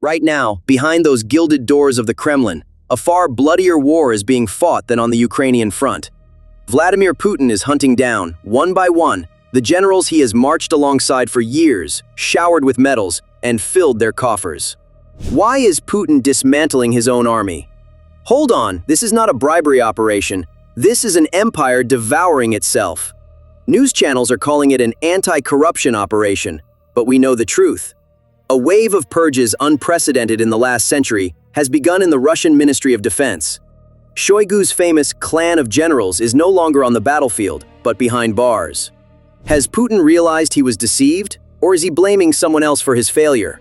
Right now, behind those gilded doors of the Kremlin, a far bloodier war is being fought than on the Ukrainian front. Vladimir Putin is hunting down, one by one, the generals he has marched alongside for years, showered with medals, and filled their coffers. Why is Putin dismantling his own army? Hold on, this is not a bribery operation. This is an empire devouring itself. News channels are calling it an anti-corruption operation, but we know the truth. A wave of purges unprecedented in the last century has begun in the Russian Ministry of Defense. Shoigu's famous clan of generals is no longer on the battlefield, but behind bars. Has Putin realized he was deceived, or is he blaming someone else for his failure?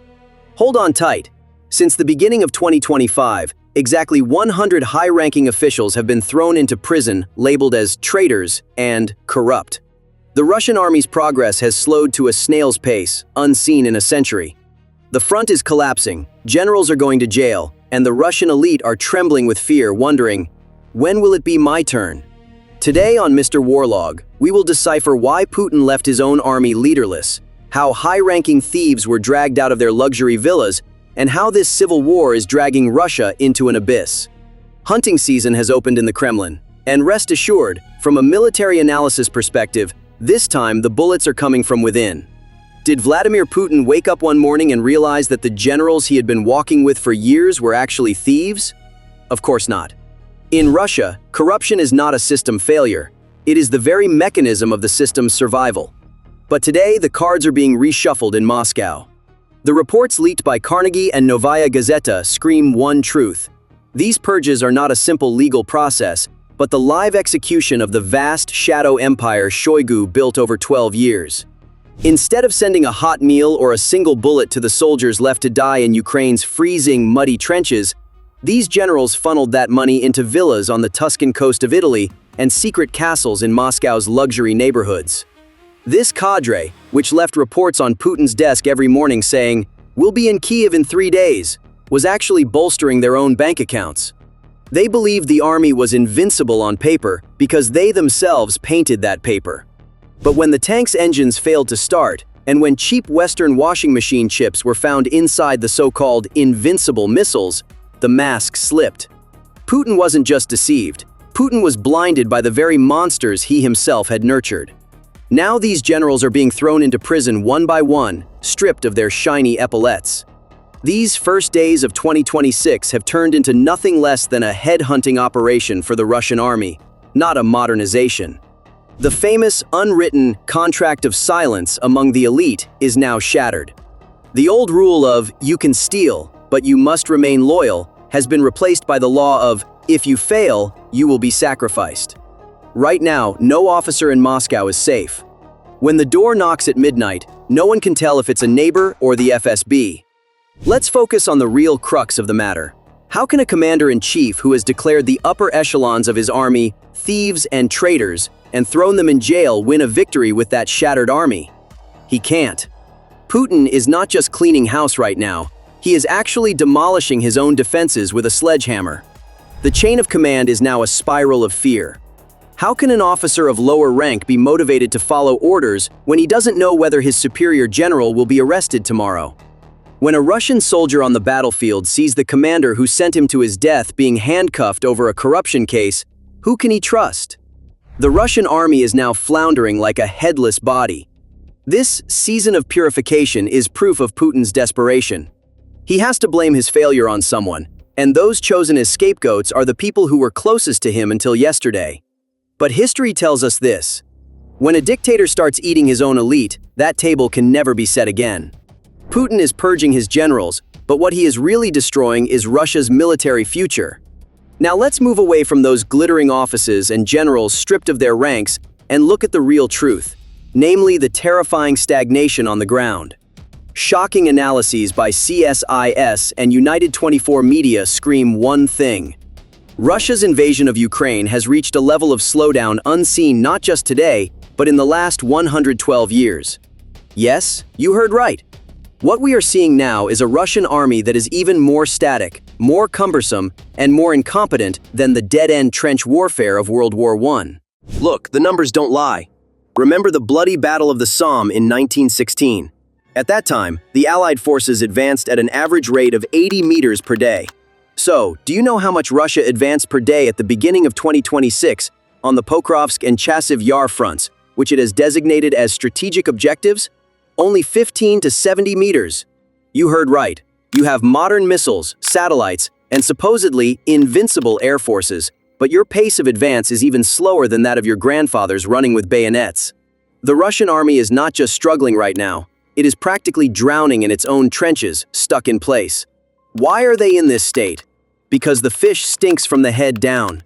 Hold on tight. Since the beginning of 2025, exactly 100 high-ranking officials have been thrown into prison labeled as traitors and corrupt. The Russian army's progress has slowed to a snail's pace, unseen in a century. The front is collapsing, generals are going to jail, and the Russian elite are trembling with fear, wondering, when will it be my turn? Today on MrWARLOG, we will decipher why Putin left his own army leaderless, how high-ranking thieves were dragged out of their luxury villas, and how this civil war is dragging Russia into an abyss. Hunting season has opened in the Kremlin, and rest assured, from a military analysis perspective, this time the bullets are coming from within. Did Vladimir Putin wake up one morning and realize that the generals he had been walking with for years were actually thieves? Of course not. In Russia, corruption is not a system failure. It is the very mechanism of the system's survival. But today, the cards are being reshuffled in Moscow. The reports leaked by Carnegie and Novaya Gazeta scream one truth. These purges are not a simple legal process, but the live execution of the vast shadow empire Shoigu built over 12 years. Instead of sending a hot meal or a single bullet to the soldiers left to die in Ukraine's freezing, muddy trenches, these generals funneled that money into villas on the Tuscan coast of Italy and secret castles in Moscow's luxury neighborhoods. This cadre, which left reports on Putin's desk every morning saying, "We'll be in Kiev in 3 days," was actually bolstering their own bank accounts. They believed the army was invincible on paper because they themselves painted that paper. But when the tank's engines failed to start, and when cheap Western washing machine chips were found inside the so-called invincible missiles, the mask slipped. Putin wasn't just deceived. Putin was blinded by the very monsters he himself had nurtured. Now these generals are being thrown into prison one by one, stripped of their shiny epaulettes. These first days of 2026 have turned into nothing less than a headhunting operation for the Russian army, not a modernization. The famous, unwritten contract of silence among the elite is now shattered. The old rule of, you can steal, but you must remain loyal, has been replaced by the law of, if you fail, you will be sacrificed. Right now, no officer in Moscow is safe. When the door knocks at midnight, no one can tell if it's a neighbor or the FSB. Let's focus on the real crux of the matter. How can a commander-in-chief who has declared the upper echelons of his army thieves and traitors and thrown them in jail win a victory with that shattered army? He can't. Putin is not just cleaning house right now, he is actually demolishing his own defenses with a sledgehammer. The chain of command is now a spiral of fear. How can an officer of lower rank be motivated to follow orders when he doesn't know whether his superior general will be arrested tomorrow? When a Russian soldier on the battlefield sees the commander who sent him to his death being handcuffed over a corruption case, who can he trust? The Russian army is now floundering like a headless body. This season of purification is proof of Putin's desperation. He has to blame his failure on someone, and those chosen as scapegoats are the people who were closest to him until yesterday. But history tells us this: when a dictator starts eating his own elite, that table can never be set again. Putin is purging his generals, but what he is really destroying is Russia's military future. Now let's move away from those glittering offices and generals stripped of their ranks and look at the real truth, namely the terrifying stagnation on the ground. Shocking analyses by CSIS and United 24 Media scream one thing. Russia's invasion of Ukraine has reached a level of slowdown unseen not just today, but in the last 112 years. Yes, you heard right. What we are seeing now is a Russian army that is even more static, more cumbersome, and more incompetent than the dead-end trench warfare of World War I. Look, the numbers don't lie. Remember the bloody Battle of the Somme in 1916. At that time, the Allied forces advanced at an average rate of 80 meters per day. So, do you know how much Russia advanced per day at the beginning of 2026 on the Pokrovsk and Chasiv Yar fronts, which it has designated as strategic objectives? Only 15 to 70 meters. You heard right. You have modern missiles, satellites, and supposedly invincible air forces, but your pace of advance is even slower than that of your grandfathers running with bayonets. The Russian army is not just struggling right now, it is practically drowning in its own trenches, stuck in place. Why are they in this state? Because the fish stinks from the head down.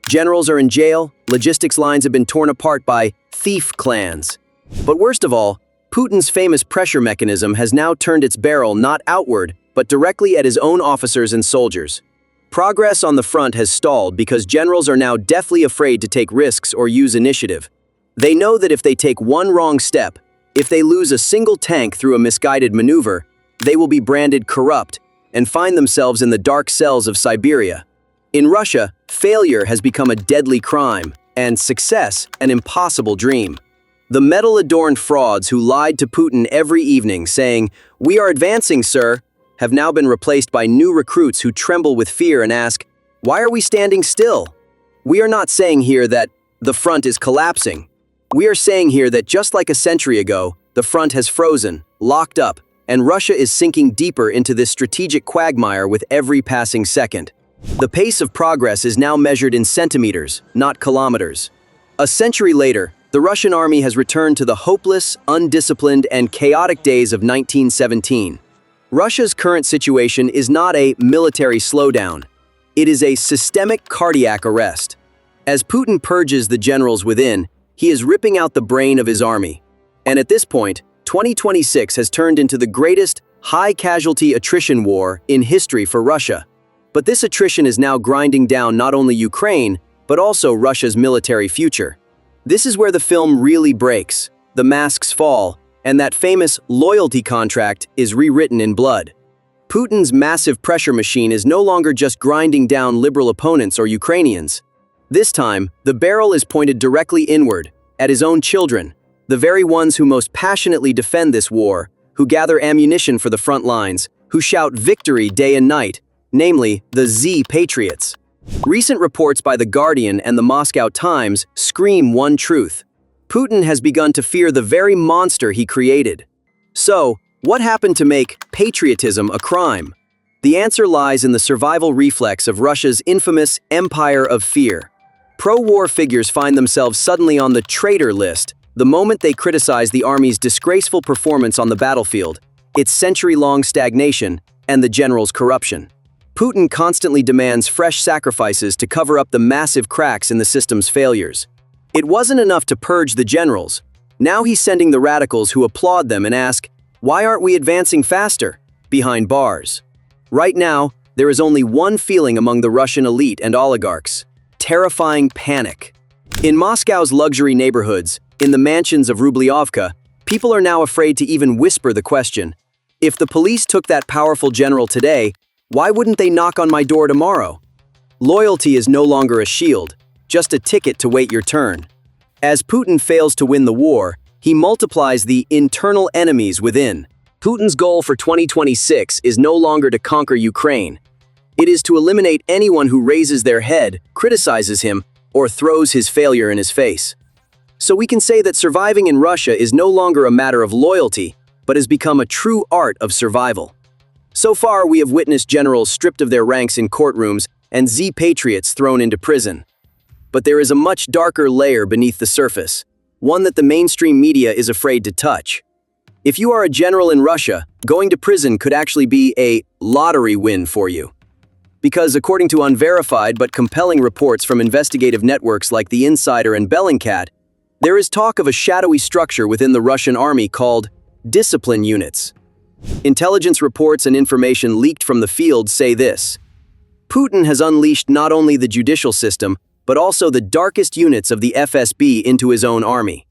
Generals are in jail, logistics lines have been torn apart by thief clans. But worst of all, Putin's famous pressure mechanism has now turned its barrel not outward, but directly at his own officers and soldiers. Progress on the front has stalled because generals are now deathly afraid to take risks or use initiative. They know that if they take one wrong step, if they lose a single tank through a misguided maneuver, they will be branded corrupt and find themselves in the dark cells of Siberia. In Russia, failure has become a deadly crime, and success an impossible dream. The medal-adorned frauds who lied to Putin every evening saying, "We are advancing, sir," have now been replaced by new recruits who tremble with fear and ask, "Why are we standing still?" We are not saying here that the front is collapsing. We are saying here that just like a century ago, the front has frozen, locked up, and Russia is sinking deeper into this strategic quagmire with every passing second. The pace of progress is now measured in centimeters, not kilometers. A century later, the Russian army has returned to the hopeless, undisciplined, and chaotic days of 1917. Russia's current situation is not a military slowdown. It is a systemic cardiac arrest. As Putin purges the generals within, he is ripping out the brain of his army. And at this point, 2026 has turned into the greatest high-casualty attrition war in history for Russia. But this attrition is now grinding down not only Ukraine, but also Russia's military future. This is where the film really breaks, the masks fall, and that famous loyalty contract is rewritten in blood. Putin's massive pressure machine is no longer just grinding down liberal opponents or Ukrainians. This time, the barrel is pointed directly inward, at his own children, the very ones who most passionately defend this war, who gather ammunition for the front lines, who shout victory day and night, namely the Z-patriots. Recent reports by The Guardian and the Moscow Times scream one truth. Putin has begun to fear the very monster he created. So, what happened to make patriotism a crime? The answer lies in the survival reflex of Russia's infamous empire of fear. Pro-war figures find themselves suddenly on the traitor list the moment they criticize the army's disgraceful performance on the battlefield, its century-long stagnation, and the general's corruption. Putin constantly demands fresh sacrifices to cover up the massive cracks in the system's failures. It wasn't enough to purge the generals. Now he's sending the radicals who applaud them and ask, "Why aren't we advancing faster?" behind bars. Right now, there is only one feeling among the Russian elite and oligarchs: terrifying panic. In Moscow's luxury neighborhoods, in the mansions of Rubliovka, people are now afraid to even whisper the question, "If the police took that powerful general today, why wouldn't they knock on my door tomorrow?" Loyalty is no longer a shield, just a ticket to wait your turn. As Putin fails to win the war, he multiplies the internal enemies within. Putin's goal for 2026 is no longer to conquer Ukraine. It is to eliminate anyone who raises their head, criticizes him, or throws his failure in his face. So we can say that surviving in Russia is no longer a matter of loyalty, but has become a true art of survival. So far, we have witnessed generals stripped of their ranks in courtrooms and Z-patriots thrown into prison. But there is a much darker layer beneath the surface, one that the mainstream media is afraid to touch. If you are a general in Russia, going to prison could actually be a lottery win for you. Because according to unverified but compelling reports from investigative networks like The Insider and Bellingcat, there is talk of a shadowy structure within the Russian army called discipline units. Intelligence reports and information leaked from the field say this: Putin has unleashed not only the judicial system, but also the darkest units of the FSB into his own army.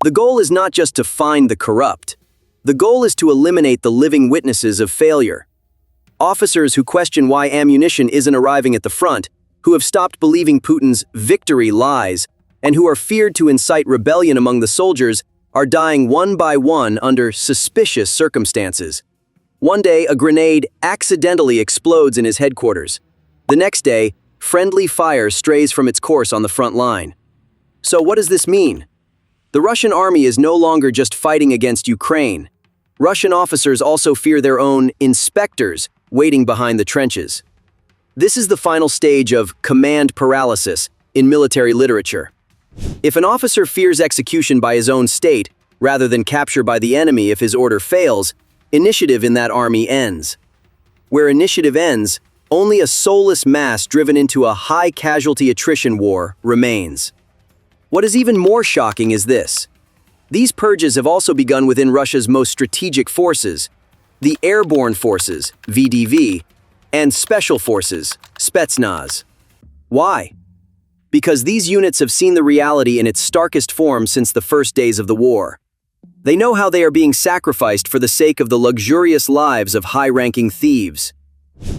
The goal is not just to find the corrupt. The goal is to eliminate the living witnesses of failure. Officers who question why ammunition isn't arriving at the front, who have stopped believing Putin's victory lies, and who are feared to incite rebellion among the soldiers, are dying one by one under suspicious circumstances. One day, a grenade accidentally explodes in his headquarters. The next day, friendly fire strays from its course on the front line. So what does this mean? The Russian army is no longer just fighting against Ukraine. Russian officers also fear their own inspectors waiting behind the trenches. This is the final stage of command paralysis in military literature. If an officer fears execution by his own state, rather than capture by the enemy if his order fails, initiative in that army ends. Where initiative ends, only a soulless mass driven into a high-casualty attrition war remains. What is even more shocking is this. These purges have also begun within Russia's most strategic forces, the Airborne Forces, VDV, and Special Forces, Spetsnaz. Why? Because these units have seen the reality in its starkest form since the first days of the war. They know how they are being sacrificed for the sake of the luxurious lives of high-ranking thieves.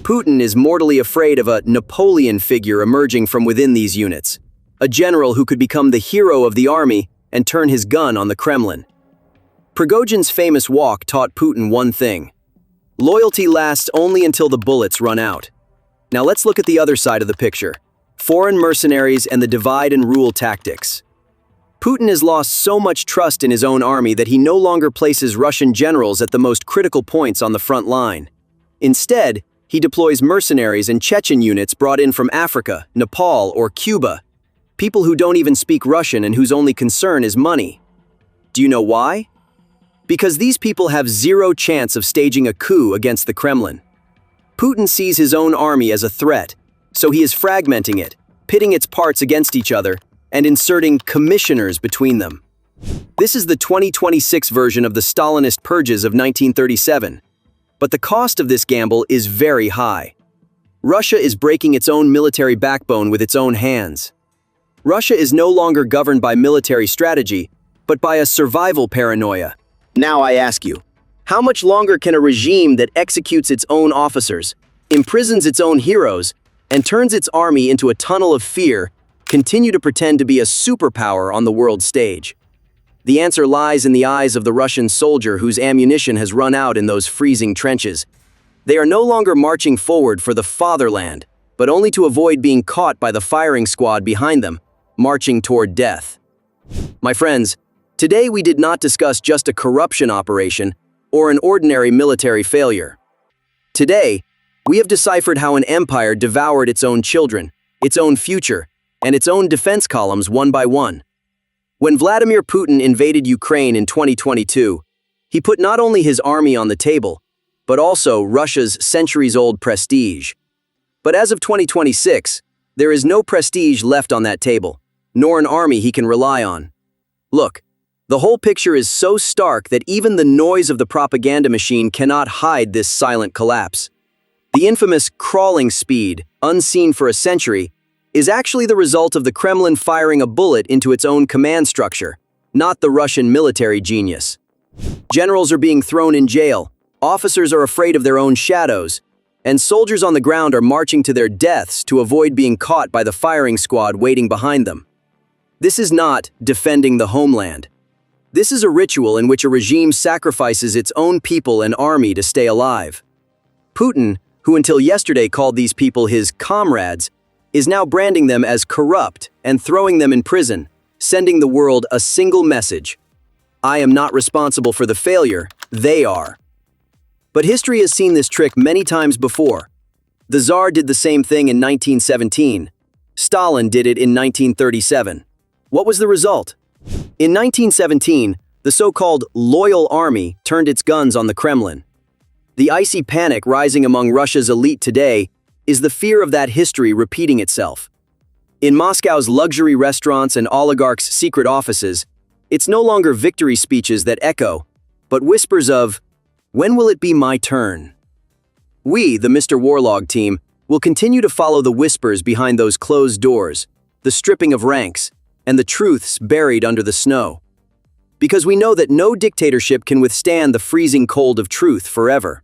Putin is mortally afraid of a Napoleon figure emerging from within these units, a general who could become the hero of the army and turn his gun on the Kremlin. Prigozhin's famous walk taught Putin one thing: loyalty lasts only until the bullets run out. Now let's look at the other side of the picture: foreign mercenaries and the divide and rule tactics. Putin has lost so much trust in his own army that he no longer places Russian generals at the most critical points on the front line. Instead, he deploys mercenaries and Chechen units brought in from Africa, Nepal, or Cuba, people who don't even speak Russian and whose only concern is money. Do you know why? Because these people have zero chance of staging a coup against the Kremlin. Putin sees his own army as a threat, so he is fragmenting it, pitting its parts against each other, and inserting commissioners between them. This is the 2026 version of the Stalinist purges of 1937. But the cost of this gamble is very high. Russia is breaking its own military backbone with its own hands. Russia is no longer governed by military strategy, but by a survival paranoia. Now I ask you, how much longer can a regime that executes its own officers, imprisons its own heroes, and turns its army into a tunnel of fear continue to pretend to be a superpower on the world stage? The answer lies in the eyes of the Russian soldier whose ammunition has run out in those freezing trenches. They are no longer marching forward for the fatherland, but only to avoid being caught by the firing squad behind them, marching toward death. My friends, today we did not discuss just a corruption operation or an ordinary military failure. Today, we have deciphered how an empire devoured its own children, its own future, and its own defense columns one by one. When Vladimir Putin invaded Ukraine in 2022, he put not only his army on the table, but also Russia's centuries-old prestige. But as of 2026, there is no prestige left on that table, nor an army he can rely on. Look, the whole picture is so stark that even the noise of the propaganda machine cannot hide this silent collapse. The infamous crawling speed, unseen for a century, is actually the result of the Kremlin firing a bullet into its own command structure, not the Russian military genius. Generals are being thrown in jail, officers are afraid of their own shadows, and soldiers on the ground are marching to their deaths to avoid being caught by the firing squad waiting behind them. This is not defending the homeland. This is a ritual in which a regime sacrifices its own people and army to stay alive. Putin, who until yesterday called these people his comrades, is now branding them as corrupt and throwing them in prison, sending the world a single message: I am not responsible for the failure, they are. But history has seen this trick many times before. The Tsar did the same thing in 1917. Stalin did it in 1937. What was the result? In 1917, the so-called Loyal Army turned its guns on the Kremlin. The icy panic rising among Russia's elite today is the fear of that history repeating itself. In Moscow's luxury restaurants and oligarchs' secret offices, it's no longer victory speeches that echo, but whispers of, "When will it be my turn?" We, the MrWARLOG team, will continue to follow the whispers behind those closed doors, the stripping of ranks, and the truths buried under the snow. Because we know that no dictatorship can withstand the freezing cold of truth forever.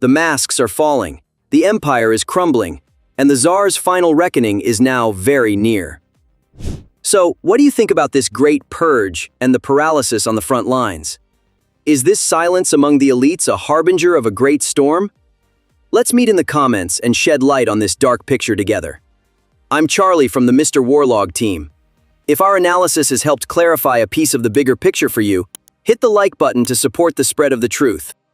The masks are falling, the empire is crumbling, and the Tsar's final reckoning is now very near. So, what do you think about this Great Purge and the paralysis on the front lines? Is this silence among the elites a harbinger of a great storm? Let's meet in the comments and shed light on this dark picture together. I'm Charlie from the MrWARLOG team. If our analysis has helped clarify a piece of the bigger picture for you, hit the like button to support the spread of the truth.